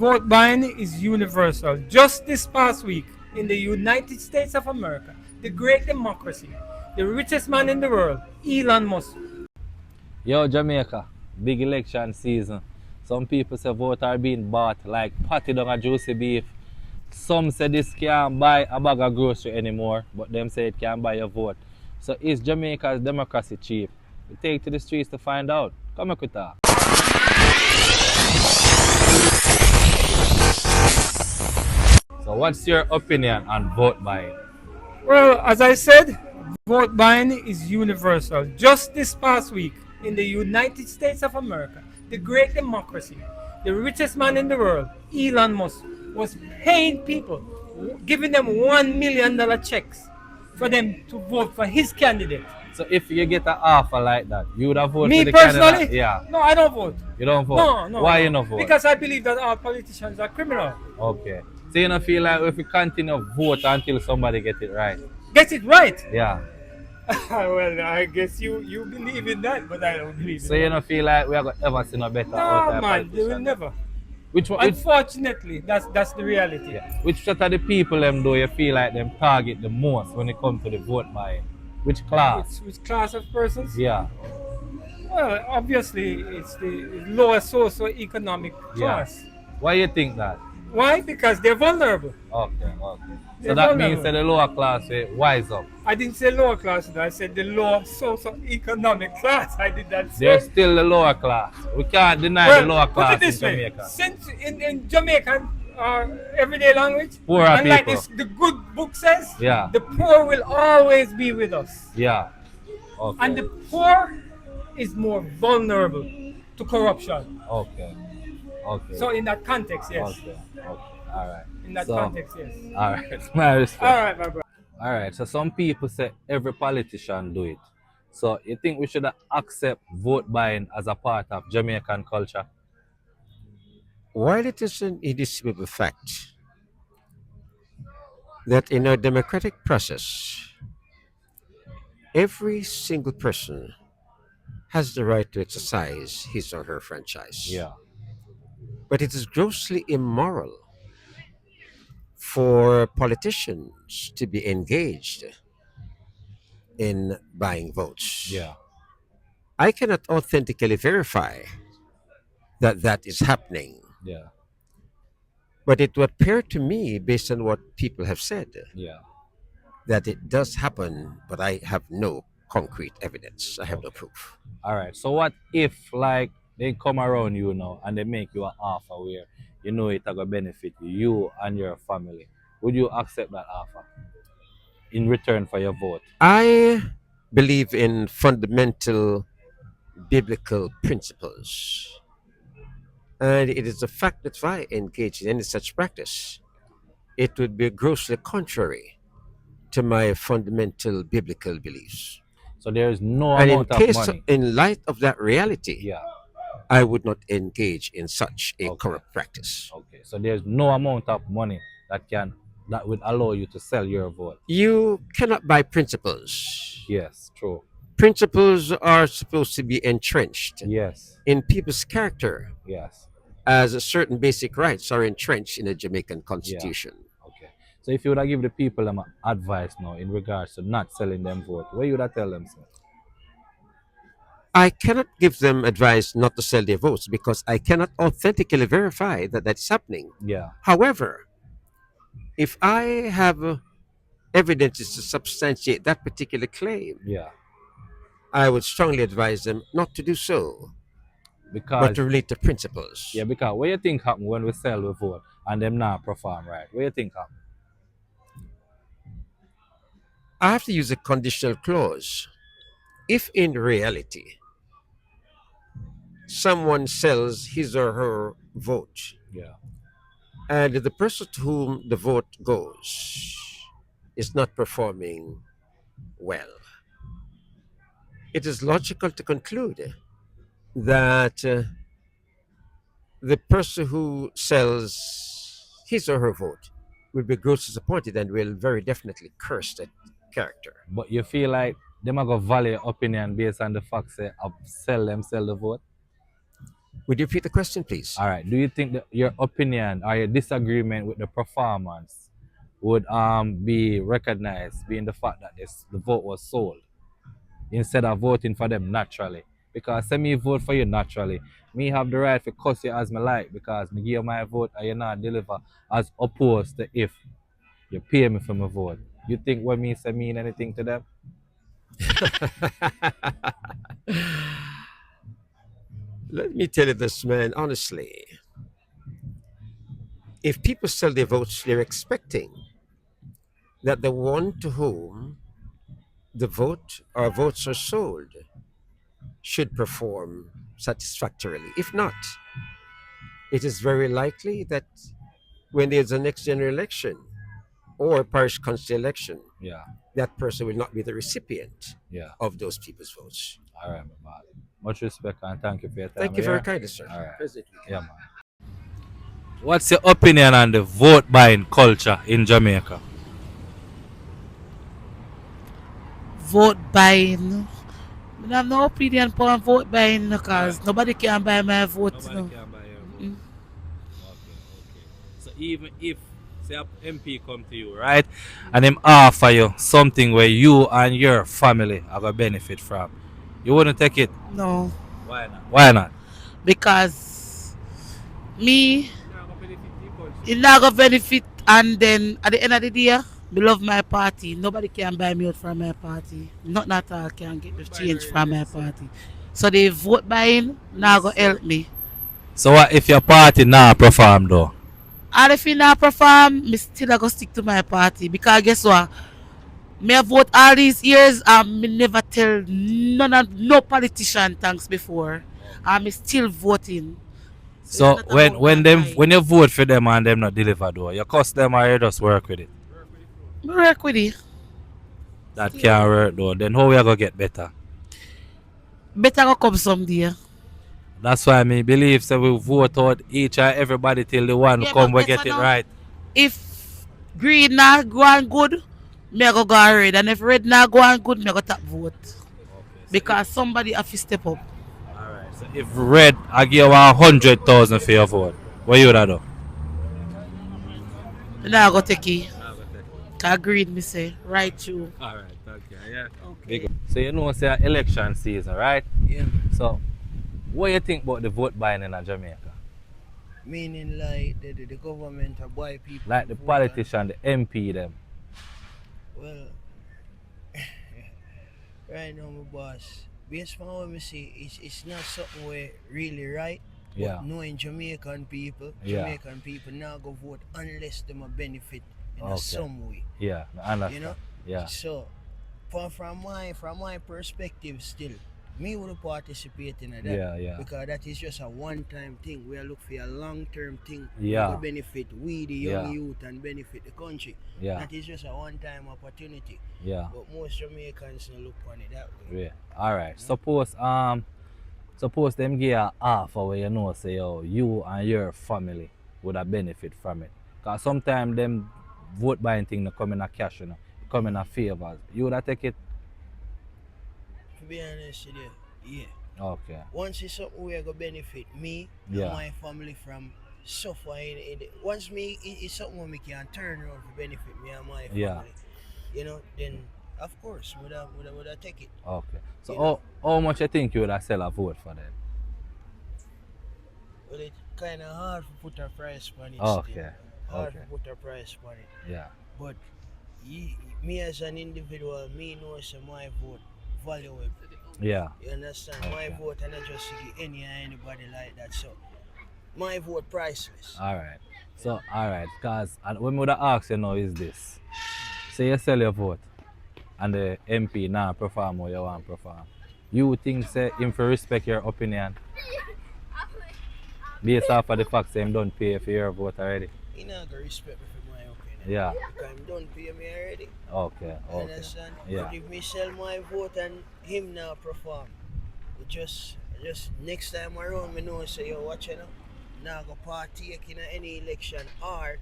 Vote buying is universal. Just this past week, in the United States of America, the great democracy, the richest man in the world, Elon Musk. Yo, Jamaica, big election season. Some people say vote are being bought like patty down a juicy beef. Some say this can't buy a bag of grocery anymore, but them say it can buy your vote. So is Jamaica's democracy cheap? We take to the streets to find out. Come here, with talk. So what's your opinion on vote buying? Well, as I said, vote buying is universal. Just this past week, in the United States of America, the great democracy, the richest man in the world, Elon Musk, was paying people, giving them $1 million checks for them to vote for his candidate. So if you get an offer like that, you would have voted Me for the candidate? personally, Yeah. no, I don't vote. You don't vote? No, no, Why no. you not vote? Because I believe that all politicians are criminal. Okay. So you don't feel like if we continue vote until somebody get it right? Get it right. Yeah. Well, I guess you believe in that, but I don't believe So in you that. don't feel like we are going to ever see no better out No, of man, they will politician? never. Which one? Unfortunately, that's the reality. Yeah. Which set of the people them do you feel like them target the most when it comes to the vote buying? Which class? Which class of persons? Yeah. Well, obviously, it's the lower socio-economic Yeah. class. Why you think that? Why? Because they're vulnerable. Okay, okay. So They're that means vulnerable. that the lower class wise up. I didn't say lower class, I said the lower socio-economic class. I did that say. They're still the lower class. We can't deny Well, the lower put class it this in way: Jamaica. since in Jamaican everyday language, Poorer and like people. this, the good book says, Yeah. the poor will always be with us, Yeah. Okay. and the poor is more vulnerable to corruption. Okay. Okay. So in that context, yes. Okay. Okay. All right. In that So, context, yes. all right. My respect. All right, my brother. All right. So some people say every politician do it. So you think we should accept vote buying as a part of Jamaican culture? While it is an indisputable fact that in our democratic process, every single person has the right to exercise his or her franchise, Yeah. but it is grossly immoral for politicians to be engaged in buying votes. Yeah. I cannot authentically verify that that is happening, Yeah. but it would appear to me, based on what people have said, Yeah. that it does happen, but I have no concrete evidence. I have no Okay. proof. All right. So what if like they come around you now and they make you an offer where you know it gonna benefit you and your family? Would you accept that offer in return for your vote? I believe in fundamental biblical principles, and it is a fact that if I engage in any such practice, it would be grossly contrary to my fundamental biblical beliefs. So there is no And amount of money. in light of that reality, Yeah. I would not engage in such a Okay. corrupt practice. Okay. So there's no amount of money that would allow you to sell your vote. You cannot buy principles. Yes, true. Principles are supposed to be entrenched Yes. in people's character, Yes. as certain basic rights are entrenched in the Jamaican Yeah. constitution. Okay. So if you would have give the people them advice now in regards to not selling them vote, what you would have tell them, sir? I cannot give them advice not to sell their votes because I cannot authentically verify that that's happening. Yeah. However, if I have evidences to substantiate that particular claim, Yeah. I would strongly advise them not to do so, but Because to relate to principles. yeah, because what you think happen when we sell the vote and them not perform right? What you think happen? I have to use a conditional clause. If in reality someone sells his or her vote, Yeah. and the person to whom the vote goes is not performing well, it is logical to conclude that the person who sells his or her vote will be grossly disappointed and will very definitely curse that character. But you feel like them are gonna value your opinion based on the fact say sell the vote? Would you repeat the question, please? All right. Do you think that your opinion or your disagreement with the performance would be recognized, being the fact that the vote was sold instead of voting for them naturally? Because say me vote for you naturally, me have the right to cuss you as me like because me give you my vote and you not deliver, as opposed to if you pay me for my vote. You think what me say mean anything to them? Let me tell you this, man, honestly. If people sell their votes, they're expecting that the one to whom the vote or votes are sold should perform satisfactorily. If not, it is very likely that when there's a next general election or parish council election, Yeah, that person will not be the recipient yeah. of those people's votes. All right, my man. Much respect and thank you for your time Thank you very here. kindly, sir. All right. President. Yeah, man. What's your opinion on the vote buying culture in Jamaica? Vote buying. I have no opinion on vote buying Right. because nobody can buy my vote. Nobody can buy your vote. Okay, okay. So even if say a MP come to you, right, and him offer you something where you and your family are gonna benefit from, you wouldn't take it. No, Why not? Why not? because me, it not go benefit, and then at the end of the day, me love my party. Nobody can buy me out from my party. Not at all can get the change from my party. So the vote buying not go help me. So what if your party now perform though? And if you not perform, me still go stick to my party because guess what? Me a vote all these years and me never tell no politician thanks before. And me still voting. So it's So not about when my them mind. when you vote for them and them not deliver though, you cost them or you just work with it. Me work with it. That Still. can't work though. Then how we are gonna get better? Better go come someday. That's why me believe so we vote out each and everybody till the one who Yeah, come but we guess get what it now? right. If green not go on good, me a go on red. And if red not go on good, me a go tap vote. Because somebody have to step up. Alright, so if red I give you 100,000 for your vote, what you would have do? Me not go take it. Cause green me say. Right through. Alright, okay, yeah. Okay. So you know it's election season, right? Yeah, So what you think about the vote buying in Jamaica? meaning like the government or buy people Like to the vote politician, the MP them. well, right now, my boss, based on what me see, it's not something where really right. Yeah. But knowing Jamaican people, Yeah. Jamaican people now go vote unless them a benefit in Okay. some way. Yeah, I understand. You know? Yeah. So, from my perspective, still, me would participate in that. Yeah, yeah. Because that is just a one-time thing. We are looking for a long-term thing. Yeah. To benefit we the young Yeah. youth and benefit the country. Yeah. That is just a one-time opportunity. Yeah. But most Jamaicans don't look on it that way. Yeah. Alright. Suppose them give a offer where you know say yo, you and your family would have benefit from it. Cause sometimes them vote buying thing they come in a cash, you know. Come in a favors. You would have take it? To be honest with you, yeah. Okay. Once it's something we are going to benefit me Yeah. and my family from suffering. Once me, it's something where me can turn around to benefit me and my family. Yeah. You know, then of course, would I take it. Okay. So You know. how much you think you would have sell a vote for them? Well, it's kind of hard to put a price on it. Okay. Still. Hard Okay. to put a price on it. Yeah. But me as an individual, me knows my vote valuable. Yeah. You understand? Okay. My vote and I just give anybody like that. So my vote priceless. Alright. So alright, cause and when we would have asked you now is this. Say you sell your vote and the MP now perform what you want to perform. You think say him for respect your opinion based off of the fact that him don't pay for your vote already? He not gonna respect me for my opinion. Yeah. Because him don't pay me already. Okay, You okay. understand? Yeah. But if me sell my vote and him now perform, it just next time around me know say yo watch you know. Now go partake in any election or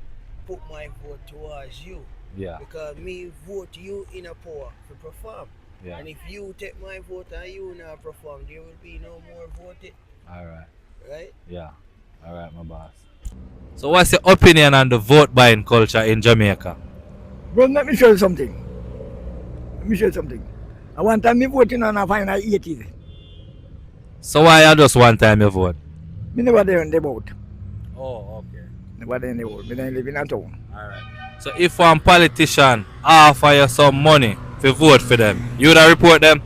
put my vote towards you. Yeah. Because me vote you in a power to perform. Yeah. And if you take my vote and you now perform, there will be no more voted. Alright. right? Yeah. Alright, my boss. So what's your opinion on the vote buying culture in Jamaica? Well, let me show you something. Let me show you something. I one time me voting on a final 80s. So why you just one time you vote? Me never there in the vote. Oh, okay. Never there in the vote. Me don't live in a town. Alright. So if one politician offer you some money to vote for them, you would report them?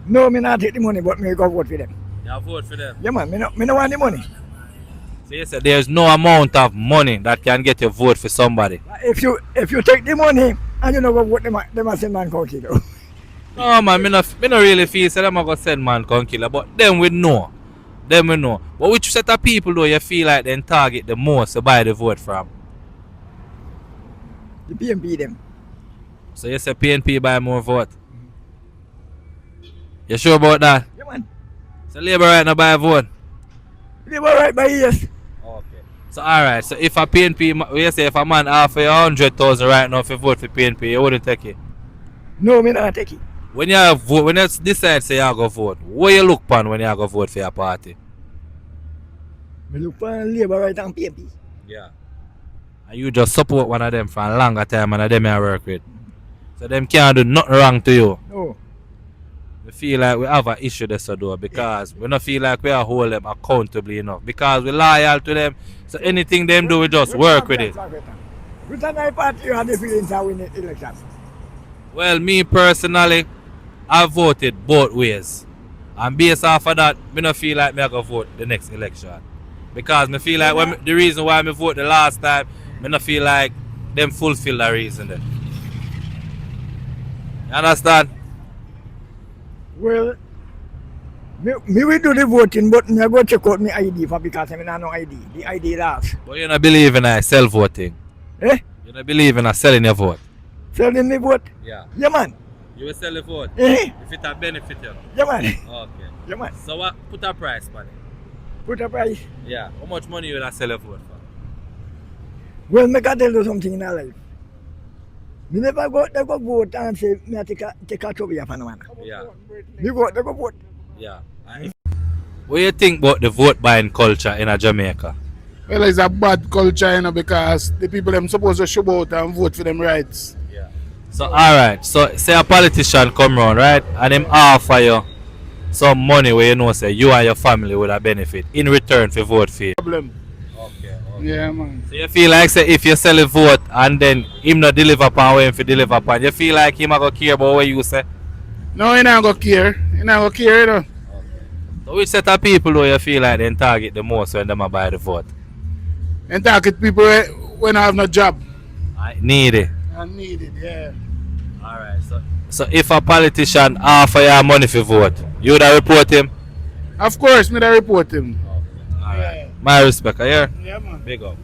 No, me not take the money, but me go vote for them. You vote for them. Yeah, man. Me no want the money. So you said there's no amount of money that can get you vote for somebody. If you take the money and you know go vote them a send man county though. No man, me no really feel say them a go send man come killer, but them we know. Them we know. But which set of people though you feel like them target the most to buy the vote from? The PMP them. So you say PNP buy more vote? You sure about that? Yeah, man. So Labour right now buy a vote? They were right by yes. Okay. So alright, so if a PNP, you say if a man offer you 100,000 right now if you vote for PNP, you wouldn't take it? No, me not take it. When you vote, when you decide say you go vote, what you look upon when you go vote for your party? Me look for Labour right and PMP. Yeah. And you just support one of them for a longer time and them you work with. So them can't do nothing wrong to you. No. We feel like we have an issue this though because we don't feel like we are hold them accountably enough. Because we loyal to them. So anything them do we just work with it. Which other party you have the feelings to win the election? Well, me personally, I voted both ways. And based off of that, I don't feel like I go vote the next election. Because I feel like the reason why I vote the last time, I don't feel like them fulfill the reason there. You understand? Well, me will do the voting, but me go check out my ID for because I not no ID. The ID last. But you don't believe in self voting. Eh? You don't believe in selling your vote. Selling me vote? Yeah. Yeah, man. You will sell the vote? Eh? If it a benefit you. Yeah, man. Okay. Yeah, man. So what put a price on it? Put a price. Yeah. How much money you will sell your vote for? Well, me can tell you something in our life. Me never go vote and say me take a trouble for no man. Yeah. Me go vote. Yeah. What do you think about the vote buying culture in Jamaica? Well, it's a bad culture, you know, because the people them supposed to show out and vote for them rights. Yeah. So alright, so say a politician come round, right? And him offer you some money where you know say you and your family would have benefit in return for vote for you. Problem. Okay. Yeah, man. So you feel like say if you sell a vote and then him not deliver upon where him for deliver upon, you feel like him a go care about what you say? No, he not gonna care. He not gonna care, you know. So which set of people do you feel like they target the most when them a buy the vote? And target people when I have no job. I need it. I need it, yeah. Alright, so if a politician offer you money for vote, you would report him? Of course, me da report him. Alright. Yeah. My respect, you hear? Yeah, man. Big up.